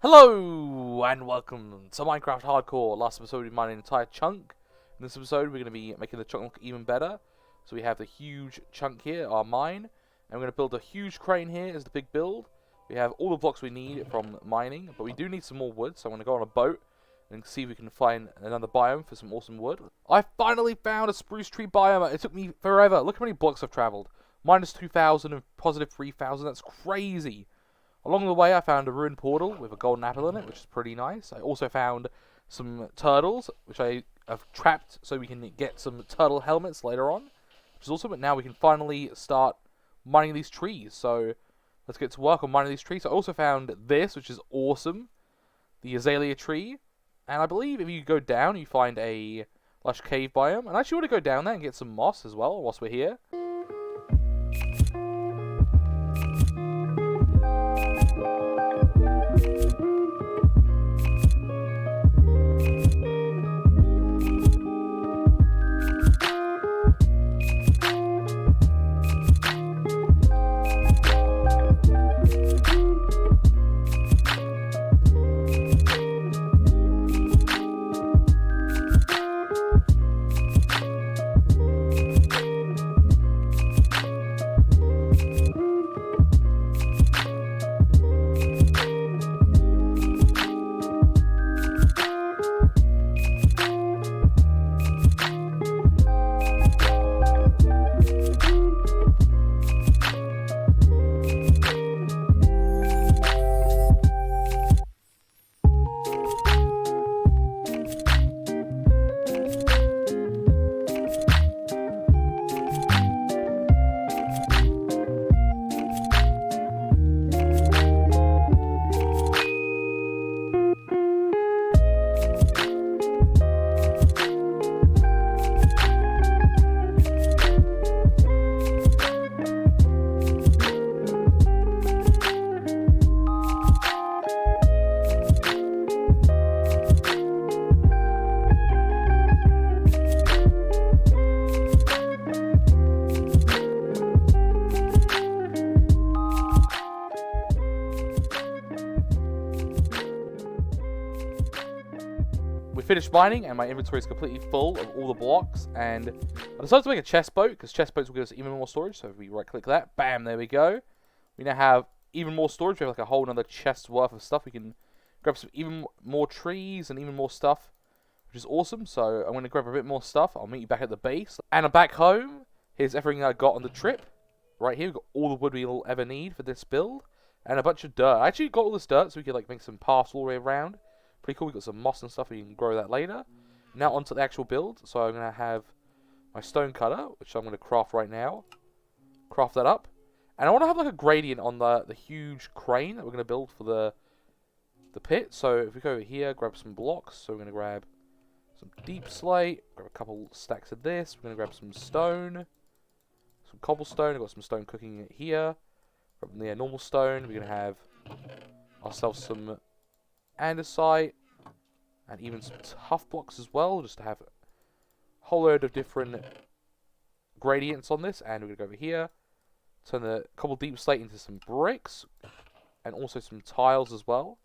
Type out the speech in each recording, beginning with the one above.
Hello and welcome to Minecraft Hardcore. Last episode we mined an entire chunk. In this episode we're going to be making the chunk look even better. So we have the huge chunk here, our mine, and we're going to build a huge crane here as the big build. We have all the blocks we need from mining, but we do need some more wood, so I'm going to go on a boat and see if we can find another biome for some awesome wood. I finally found a spruce tree biome. It took me forever. Look how many blocks I've traveled. Minus 2,000 and positive 3,000. That's crazy. Along the way, I found a ruined portal with a golden apple in it, which is pretty nice. I also found some turtles, which I have trapped so we can get some turtle helmets later on, which is awesome. But now we can finally start mining these trees. So let's get to work on mining these trees. I also found this, which is awesome, the azalea tree. And I believe if you go down, you find a lush cave biome. And I actually want to go down there and get some moss as well whilst we're here. We finished mining and my inventory is completely full of all the blocks, and I decided to make a chest boat because chest boats will give us even more storage. So if we right click that, bam, there we go. We now have even more storage. We have like a whole another chest worth of stuff. We can grab some even more trees and even more stuff, which is awesome. So I'm going to grab a bit more stuff. I'll meet you back at the base, and I'm back home. Here's everything I got on the trip. Right here, we've got all the wood we'll ever need for this build, and a bunch of dirt. I actually got all this dirt so we could like make some paths all the way around. Pretty cool. We got some moss and stuff. We can grow that later. Now onto the actual build. So I'm gonna have my stone cutter, which I'm gonna craft right now. Craft that up, and I want to have like a gradient on the huge crane that we're gonna build for the pit. So if we go over here, grab some blocks. So we're gonna grab some deep slate. Grab a couple stacks of this. We're gonna grab some stone, some cobblestone. I've got some stone cooking here. Grab the normal stone. We're gonna have ourselves some andesite, and even some tough blocks as well, just to have a whole load of different gradients on this. And we're going to go over here, turn the cobble deep slate into some bricks, and also some tiles as well.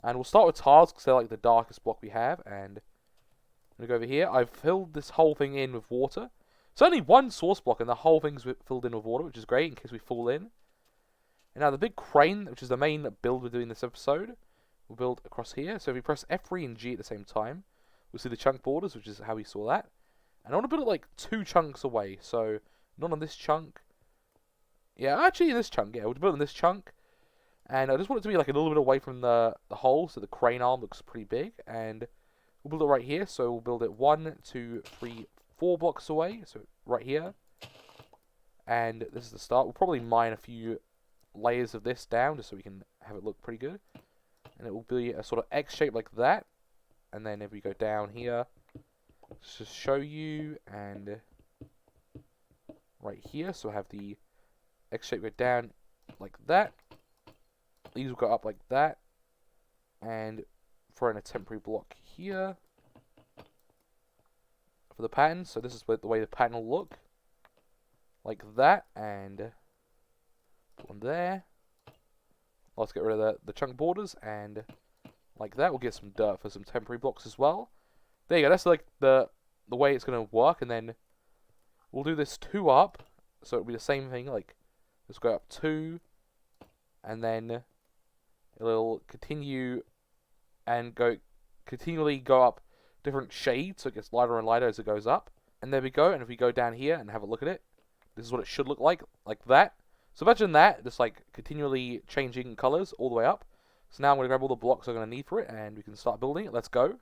And we'll start with tiles, because they're like the darkest block we have. And I'm going to go over here. I've filled this whole thing in with water. It's only one source block, and the whole thing's filled in with water, which is great, in case we fall in. And now the big crane, which is the main build we're doing this episode, we'll build across here. So if we press F3 and G at the same time, we'll see the chunk borders, which is how we saw that. And I want to build it like 2 chunks away. So not on this chunk. Yeah, actually this chunk. Yeah, we'll build on this chunk. And I just want it to be like a little bit away from the hole, so the crane arm looks pretty big. And we'll build it right here. So we'll build it 1, 2, 3, 4 blocks away. So right here. And this is the start. We'll probably mine a few layers of this down just so we can have it look pretty good. And it will be a sort of X shape like that. And then if we go down here, just show you, and right here, so I have the X shape go down like that. These will go up like that. And throw in a temporary block here for the pattern. So this is the way the pattern will look. Like that. And put one there. Let's get rid of the chunk borders, and like that, we'll get some dirt for some temporary blocks as well. There you go, that's like the way it's going to work, and then we'll do this 2 up, so it'll be the same thing, like, let's go up 2, and then it'll continue and continually go up different shades, so it gets lighter and lighter as it goes up. And there we go, and if we go down here and have a look at it, this is what it should look like that. So imagine that, just like continually changing colors all the way up. So now I'm going to grab all the blocks I'm going to need for it, and we can start building it. Let's go.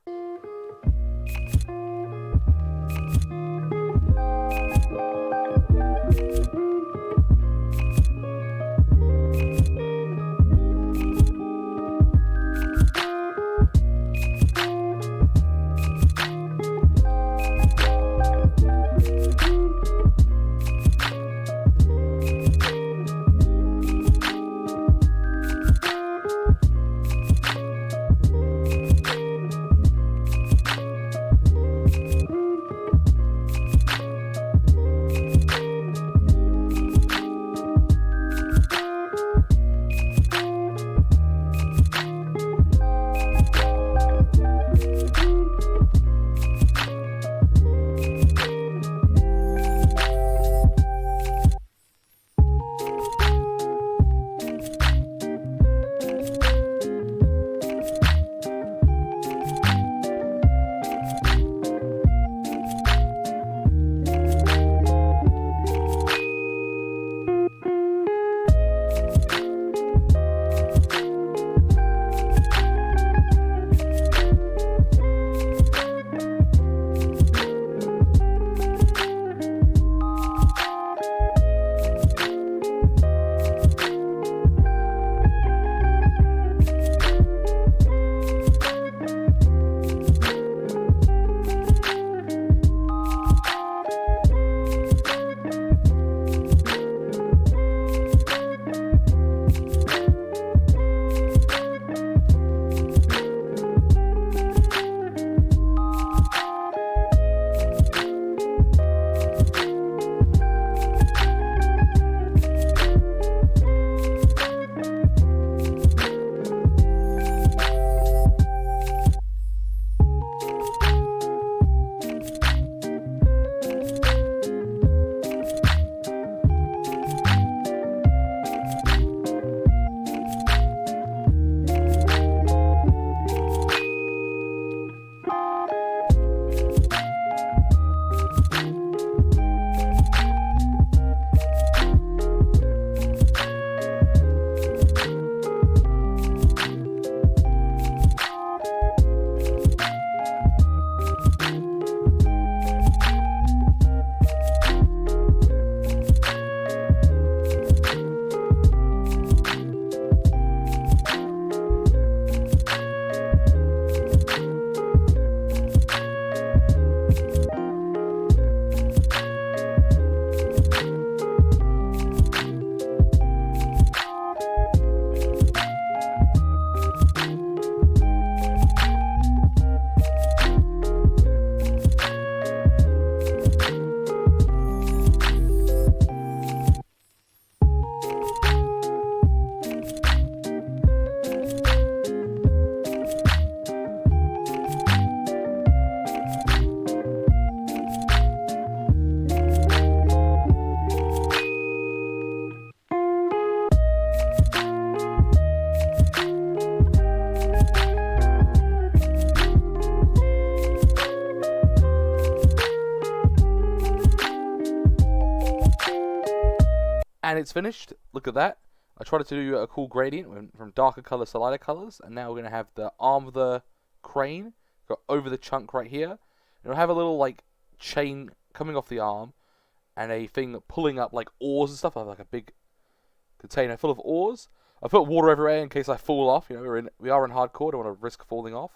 And it's finished. Look at that. I tried to do a cool gradient from darker colors to lighter colors, and now we're going to have the arm of the crane go over the chunk right here. And it'll have a little like chain coming off the arm, and a thing pulling up like oars and stuff. I have like a big container full of oars. I put water everywhere in case I fall off. You know, we are in hardcore. Don't want to risk falling off.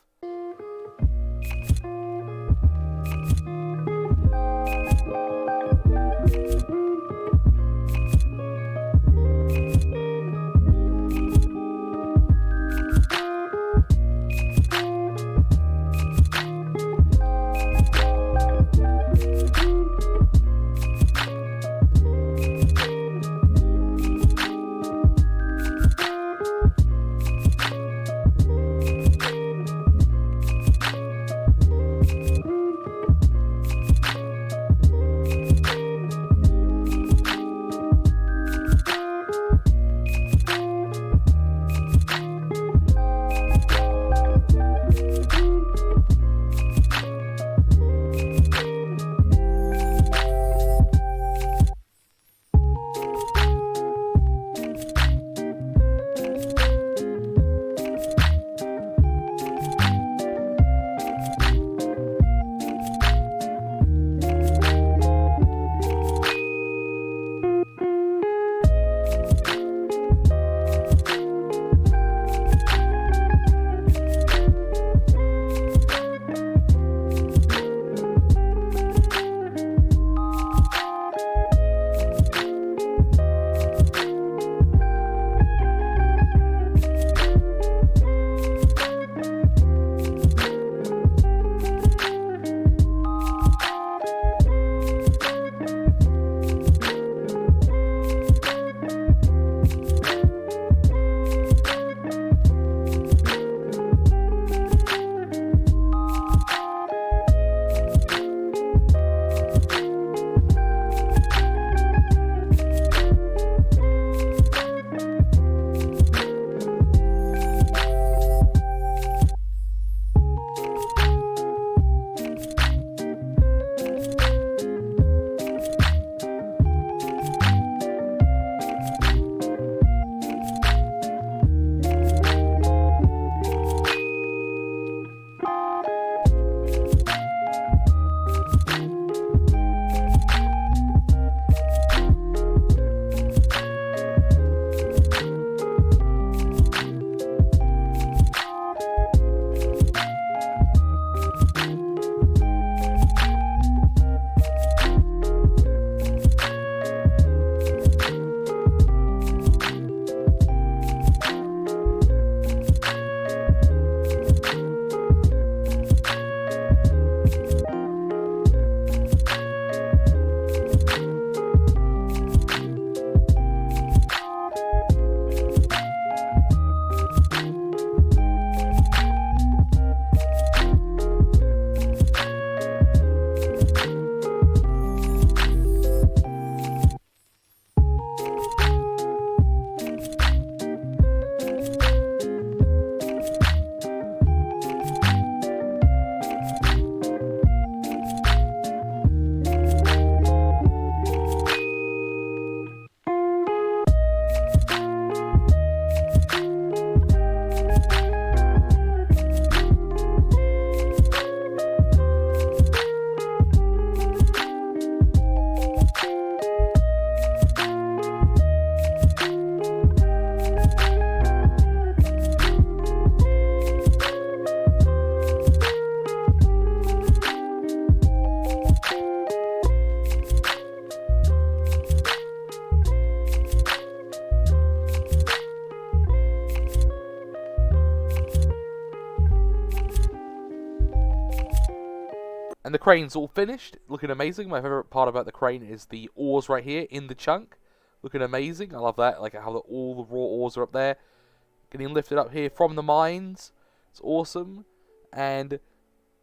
And the crane's all finished, looking amazing. My favorite part about the crane is the ores right here in the chunk, looking amazing. I love that, like how all the raw ores are up there, getting lifted up here from the mines. It's awesome, and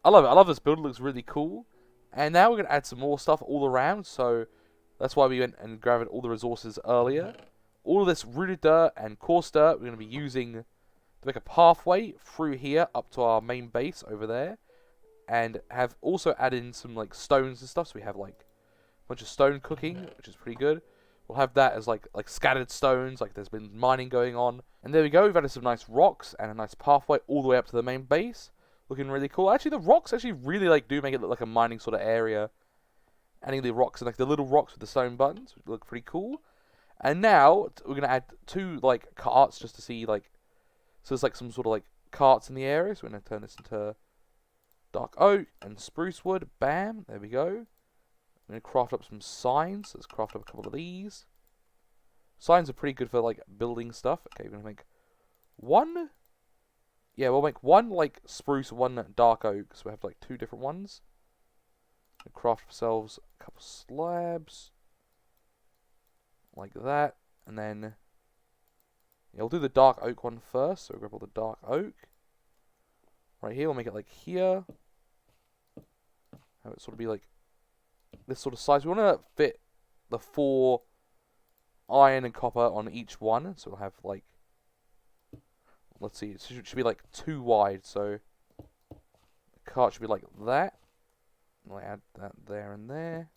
I love it. I love this build. It looks really cool. And now we're gonna add some more stuff all around. So that's why we went and grabbed all the resources earlier. All of this rooted dirt and coarse dirt we're gonna be using to make a pathway through here up to our main base over there. And have also added in some like stones and stuff, so we have like a bunch of stone cooking, which is pretty good. We'll have that as like scattered stones, like there's been mining going on. And there we go, we've added some nice rocks and a nice pathway all the way up to the main base. Looking really cool. Actually, the rocks actually really like do make it look like a mining sort of area. Adding the rocks and like the little rocks with the stone buttons, which look pretty cool. And now we're gonna add 2 like carts just to see like, so there's like some sort of like carts in the area. So we're gonna turn this into dark oak and spruce wood. Bam, there we go. I'm going to craft up some signs. Let's craft up a couple of these. Signs are pretty good for like building stuff. Okay, we're going to make 1. Yeah, we'll make 1 like spruce, 1 dark oak. So we have like 2 different ones. We'll craft ourselves a couple slabs. Like that. And then yeah, we'll do the dark oak one first. So we'll grab all the dark oak. Right here, we'll make it like here. Have it sort of be like this sort of size. We want to fit the 4 iron and copper on each one. So we'll have like, let's see, it should be like 2 wide. So the cart should be like that. I'll add that there and there.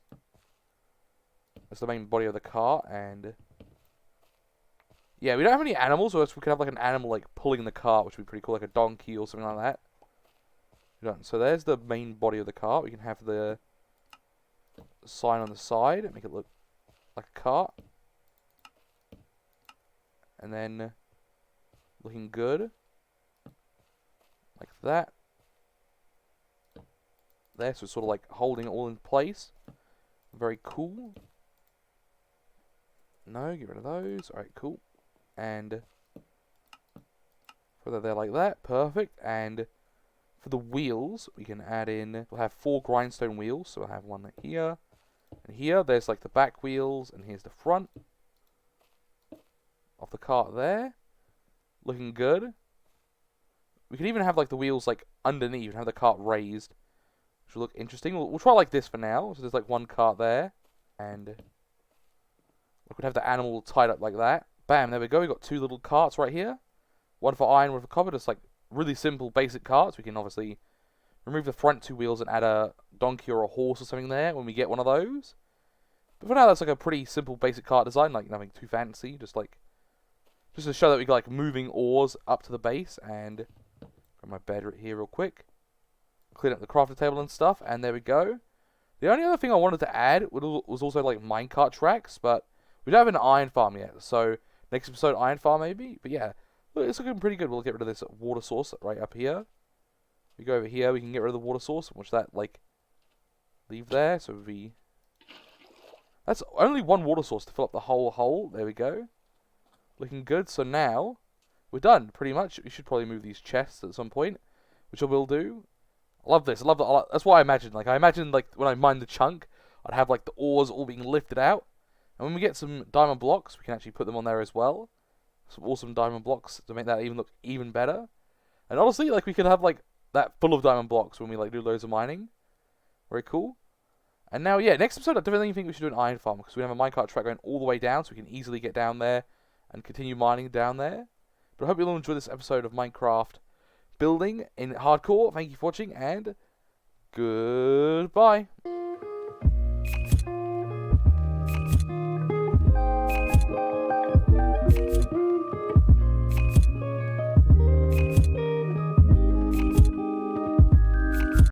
That's the main body of the cart. And yeah, we don't have any animals, or else we could have like an animal like pulling the cart, which would be pretty cool, like a donkey or something like that. Done. So there's the main body of the cart. We can have the sign on the side and make it look like a cart. And then looking good. Like that. There, so it's sort of like holding it all in place. Very cool. No, get rid of those. Alright, cool. And put that there like that. Perfect. And for the wheels, we can add in, we'll have 4 grindstone wheels, so we'll have one here, and here, there's like the back wheels, and here's the front of the cart there, looking good. We can even have like the wheels like underneath, and have the cart raised, which will look interesting. We'll try like this for now, so there's like 1 cart there, and we could have the animal tied up like that. Bam, there we go, we got 2 little carts right here, 1 for iron, 1 for copper, just like really simple basic carts. We can obviously remove the front 2 wheels and add a donkey or a horse or something there when we get one of those. But for now, that's like a pretty simple basic cart design, like nothing too fancy, just to show that we got like moving ores up to the base. And grab my bed right here real quick, clean up the crafting table and stuff, and there we go. The only other thing I wanted to add was also like minecart tracks, but we don't have an iron farm yet, so next episode iron farm maybe. But yeah, it's looking pretty good. We'll get rid of this water source right up here. We go over here, we can get rid of the water source, which that, like, leave there. So that's only 1 water source to fill up the whole hole. There we go. Looking good. So now, we're done, pretty much. We should probably move these chests at some point, which I will do. I love this. I love that. That's what I imagined. Like, I imagined, like, when I mined the chunk, I'd have, like, the ores all being lifted out. And when we get some diamond blocks, we can actually put them on there as well. Some awesome diamond blocks to make that even look even better. And honestly, like, we could have like that full of diamond blocks when we like do loads of mining. Very cool. And now, yeah, next episode I definitely think we should do an iron farm, because we have a minecart track going all the way down, so we can easily get down there and continue mining down there. But I hope you'll enjoy this episode of Minecraft building in hardcore. Thank you for watching, and goodbye.